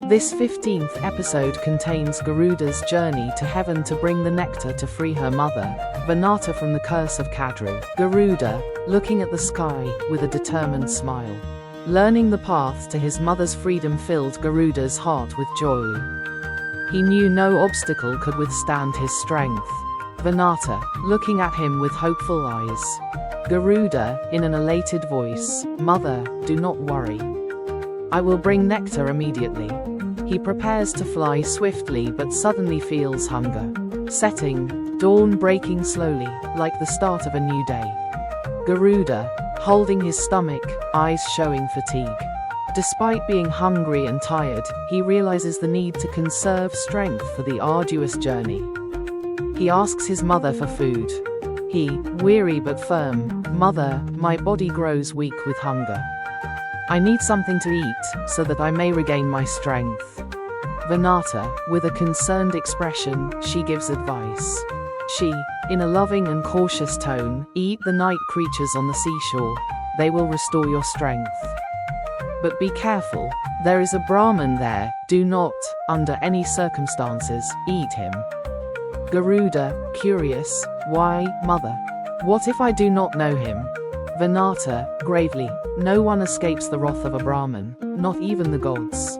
This 15th episode contains Garuda's journey to heaven to bring the nectar to free her mother, Vinata, from the curse of Kadru. Garuda, looking at the sky with a determined smile. Learning the path to his mother's freedom filled Garuda's heart with joy. He knew no obstacle could withstand his strength. Vinata, looking at him with hopeful eyes. Garuda, in an elated voice, "Mother, do not worry. I will bring nectar immediately." He prepares to fly swiftly but suddenly feels hunger. Setting, dawn breaking slowly, like the start of a new day. Garuda, holding his stomach, eyes showing fatigue. Despite being hungry and tired, he realizes the need to conserve strength for the arduous journey. He asks his mother for food. He, weary but firm, "Mother, my body grows weak with hunger. I need something to eat, so that I may regain my strength." Vinata, with a concerned expression, she gives advice. She, in a loving and cautious tone, "Eat the night creatures on the seashore. They will restore your strength. But be careful, there is a Brahmin there, do not, under any circumstances, eat him." Garuda, curious, "Why, mother? What if I do not know him?" Vinata, gravely, "No one escapes the wrath of a Brahmin, not even the gods.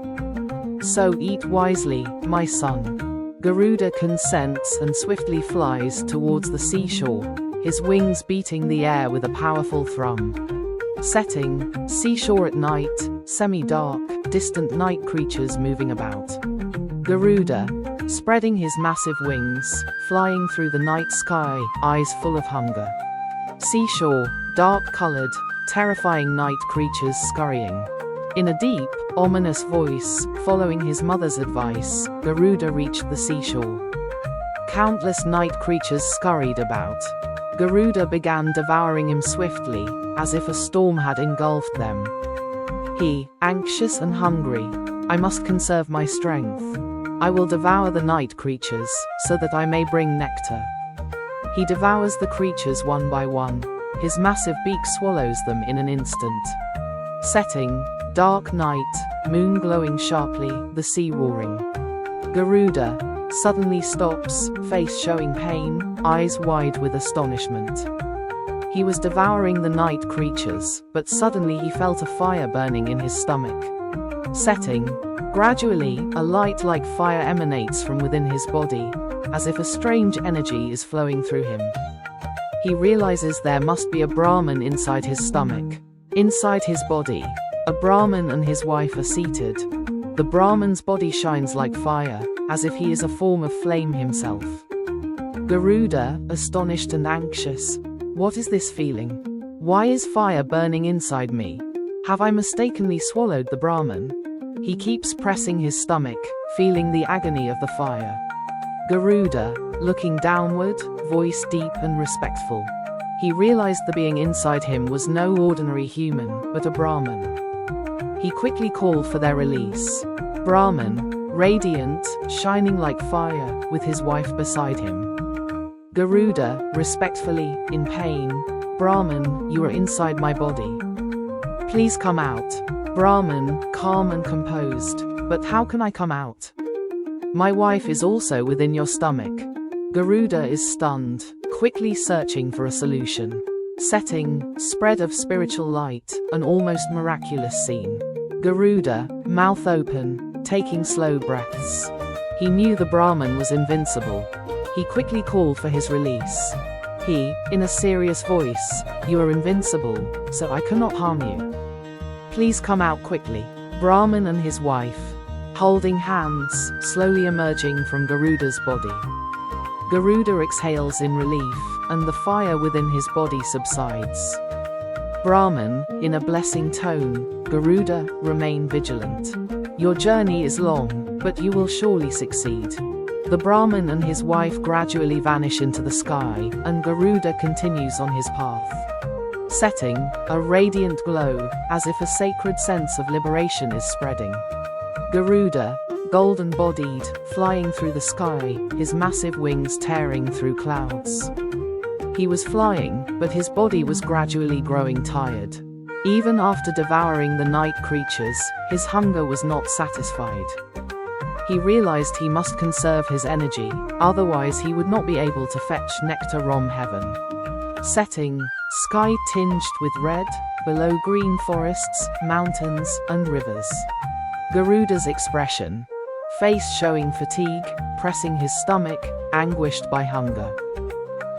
So eat wisely, my son." Garuda consents and swiftly flies towards the seashore, his wings beating the air with a powerful thrum. Setting, seashore at night, semi-dark, distant night creatures moving about. Garuda, spreading his massive wings, flying through the night sky, eyes full of hunger. Seashore, dark-colored, terrifying night creatures scurrying. In a deep, ominous voice, following his mother's advice, Garuda reached the seashore. Countless night creatures scurried about. Garuda began devouring him swiftly, as if a storm had engulfed them. He, anxious and hungry, "I must conserve my strength. I will devour the night creatures, so that I may bring nectar." He devours the creatures one by one. His massive beak swallows them in an instant. Setting, dark night, moon glowing sharply, the sea roaring. Garuda suddenly stops, face showing pain, eyes wide with astonishment. He was devouring the night creatures, but suddenly he felt a fire burning in his stomach. Setting, gradually, a light like fire emanates from within his body, as if a strange energy is flowing through him. He realizes there must be a Brahmin inside his stomach. Inside his body, a Brahmin and his wife are seated. The Brahmin's body shines like fire, as if he is a form of flame himself. Garuda, astonished and anxious, "What is this feeling? Why is fire burning inside me? Have I mistakenly swallowed the Brahmin?" He keeps pressing his stomach, feeling the agony of the fire. Garuda, looking downward, voice deep and respectful. He realized the being inside him was no ordinary human, but a Brahmin. He quickly called for their release. Brahmin, radiant, shining like fire, with his wife beside him. Garuda, respectfully, in pain, "Brahmin, you are inside my body. Please come out." Brahmin, calm and composed, "But how can I come out? My wife is also within your stomach." Garuda is stunned, quickly searching for a solution. Setting, spread of spiritual light, an almost miraculous scene. Garuda, mouth open, taking slow breaths. He knew the Brahmin was invincible. He quickly called for his release. He, in a serious voice, "You are invincible, so I cannot harm you. Please come out quickly." Brahmin and his wife, holding hands, slowly emerging from Garuda's body. Garuda exhales in relief, and the fire within his body subsides. Brahmin, in a blessing tone, "Garuda, remain vigilant. Your journey is long, but you will surely succeed." The Brahmin and his wife gradually vanish into the sky, and Garuda continues on his path. Setting, a radiant glow, as if a sacred sense of liberation is spreading. Garuda, golden-bodied, flying through the sky, his massive wings tearing through clouds. He was flying, but his body was gradually growing tired. Even after devouring the night creatures, his hunger was not satisfied. He realized he must conserve his energy, otherwise he would not be able to fetch nectar from heaven. Setting, sky tinged with red, below green forests, mountains, and rivers. Garuda's expression. Face showing fatigue, pressing his stomach, anguished by hunger.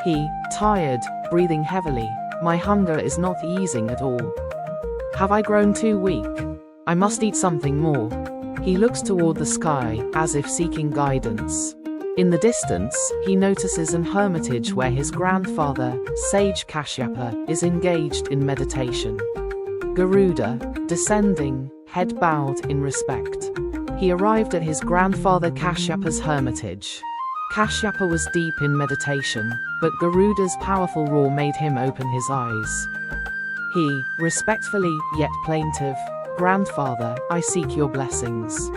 He, tired, breathing heavily. My hunger is not easing at all. Have I grown too weak? I must eat something more. He looks toward the sky, as if seeking guidance. In the distance, he notices an hermitage where his grandfather, sage Kashyapa, is engaged in meditation. Garuda, descending, head bowed in respect. He arrived at his grandfather Kashyapa's hermitage. Kashyapa was deep in meditation, but Garuda's powerful roar made him open his eyes. He, respectfully, yet plaintive, "Grandfather, I seek your blessings.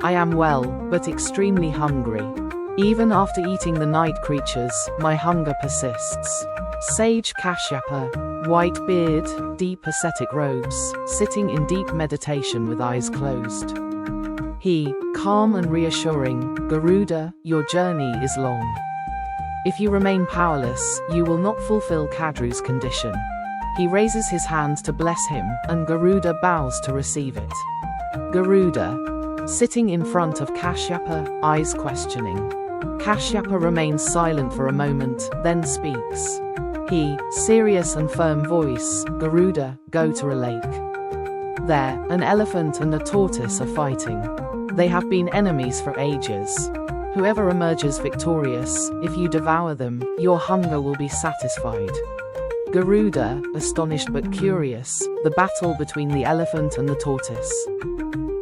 I am well, but extremely hungry. Even after eating the night creatures, my hunger persists." Sage Kashyapa, white beard, deep ascetic robes, sitting in deep meditation with eyes closed. He, calm and reassuring, "Garuda, your journey is long. If you remain powerless, you will not fulfill Kadru's condition." He raises his hand to bless him, and Garuda bows to receive it. Garuda, sitting in front of Kashyapa, eyes questioning. Kashyapa remains silent for a moment, then speaks. He, serious and firm voice, "Garuda, go to a lake. There, an elephant and a tortoise are fighting. They have been enemies for ages. Whoever emerges victorious, if you devour them, your hunger will be satisfied." Garuda, astonished but curious, the battle between the elephant and the tortoise.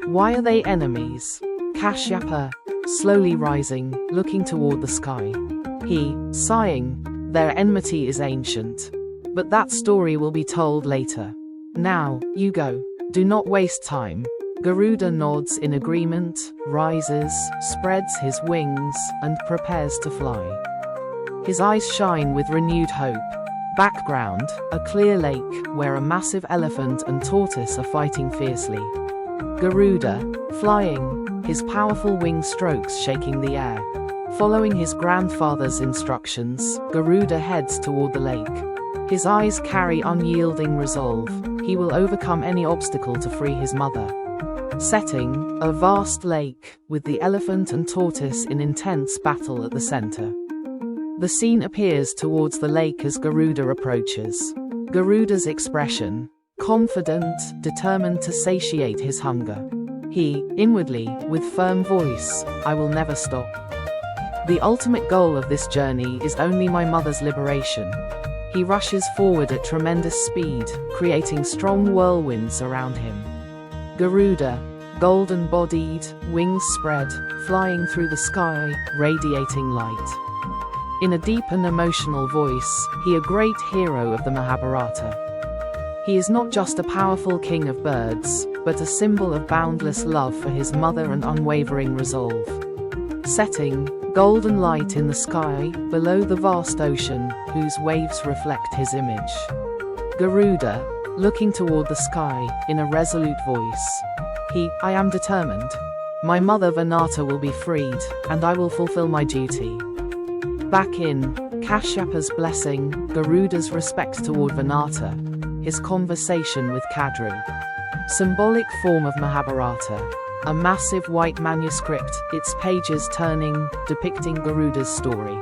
Why are they enemies? Kashyapa, slowly rising, looking toward the sky. He, sighing, their enmity is ancient. But that story will be told later. Now, you go. Do not waste time. Garuda nods in agreement, rises, spreads his wings, and prepares to fly. His eyes shine with renewed hope. Background, a clear lake, where a massive elephant and tortoise are fighting fiercely. Garuda, flying, his powerful wing strokes shaking the air. Following his grandfather's instructions, Garuda heads toward the lake. His eyes carry unyielding resolve. He will overcome any obstacle to free his mother. Setting, a vast lake, with the elephant and tortoise in intense battle at the center. The scene appears towards the lake as Garuda approaches. Garuda's expression, confident, determined to satiate his hunger. He, inwardly, with firm voice, "I will never stop. The ultimate goal of this journey is only my mother's liberation." He rushes forward at tremendous speed, creating strong whirlwinds around him. Garuda, golden-bodied, wings spread, flying through the sky, radiating light. In a deep and emotional voice, he a great hero of the Mahabharata. He is not just a powerful king of birds, but a symbol of boundless love for his mother and unwavering resolve. Setting, golden light in the sky, below the vast ocean, whose waves reflect his image. Garuda, looking toward the sky, in a resolute voice. He, "I am determined. My mother Vinata will be freed, and I will fulfill my duty." Back in Kashyapa's blessing, Garuda's respect toward Vinata, his conversation with Kadru. Symbolic form of Mahabharata. A massive white manuscript, its pages turning, depicting Garuda's story.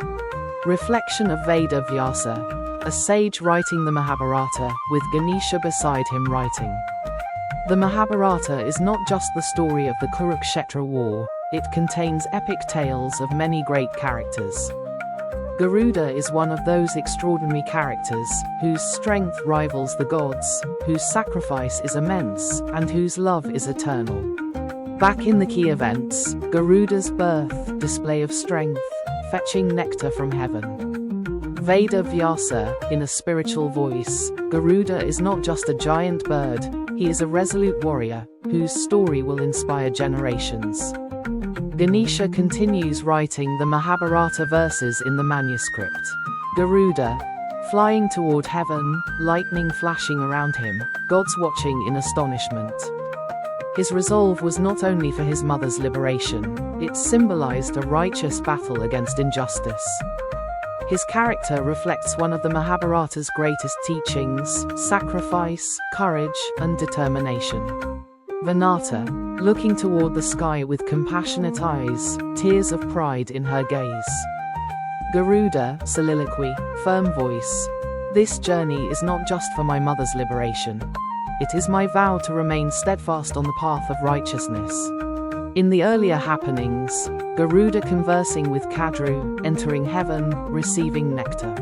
Reflection of Veda Vyasa, a sage writing the Mahabharata, with Ganesha beside him writing. The Mahabharata is not just the story of the Kurukshetra war, it contains epic tales of many great characters. Garuda is one of those extraordinary characters, whose strength rivals the gods, whose sacrifice is immense, and whose love is eternal. Back in the key events, Garuda's birth, display of strength, fetching nectar from heaven. Veda Vyasa, in a spiritual voice, Garuda is not just a giant bird, he is a resolute warrior, whose story will inspire generations. Ganesha continues writing the Mahabharata verses in the manuscript. Garuda, Flying toward heaven, lightning flashing around him, gods watching in astonishment. His resolve was not only for his mother's liberation, it symbolized a righteous battle against injustice. His character reflects one of the Mahabharata's greatest teachings: sacrifice, courage, and determination. Vinata, looking toward the sky with compassionate eyes, tears of pride in her gaze. Garuda, soliloquy, firm voice. This journey is not just for my mother's liberation. It is my vow to remain steadfast on the path of righteousness. In the earlier happenings, Garuda conversing with Kadru, entering heaven, receiving nectar.